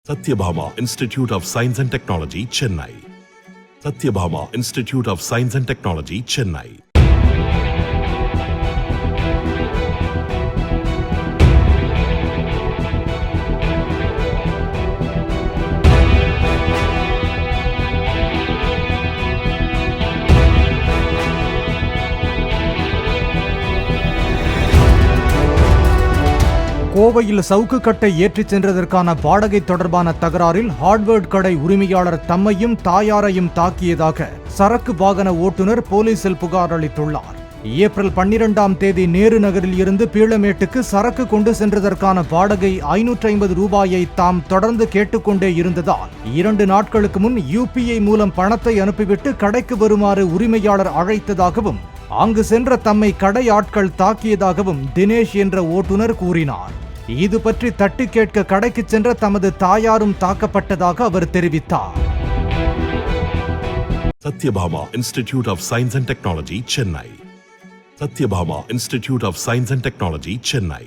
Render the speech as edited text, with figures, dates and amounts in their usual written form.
Satyabhama Institute of Science and Technology, Chennai. Satyabhama Institute of Science and Technology, Chennai. கோவையில் சவுக்கு கட்டை ஏற்றிச் சென்றதற்கான வாடகை தொடர்பான தகராறில் ஹார்ட்வேர்ட் கடை உரிமையாளர் தம்மையும் தாயாரையும் தாக்கியதாக சரக்கு வாகன ஓட்டுநர் போலீசில் புகார் அளித்துள்ளார். ஏப்ரல் 12ஆம் தேதி நேரு நகரில் இருந்து பீளமேட்டுக்கு சரக்கு கொண்டு சென்றதற்கான வாடகை 550 ரூபாயை தாம் தொடர்ந்து கேட்டுக்கொண்டே இருந்ததால் 2 நாட்களுக்கு முன் UPI மூலம் பணத்தை அனுப்பிவிட்டு கடைக்கு வருமாறு உரிமையாளர் அழைத்ததாகவும் அங்கு சென்ற தம்மை கடை ஆட்கள் தாக்கியதாகவும் தினேஷ் என்ற ஓட்டுநர் கூறினார். இது பற்றி தட்டி கேட்க கடைக்கு சென்ற தமது தாயாரும் தாக்கப்பட்டதாக அவர் தெரிவித்தார். Satyabhama Institute of Science and Technology, Chennai. Satyabhama Institute of Science and Technology, Chennai.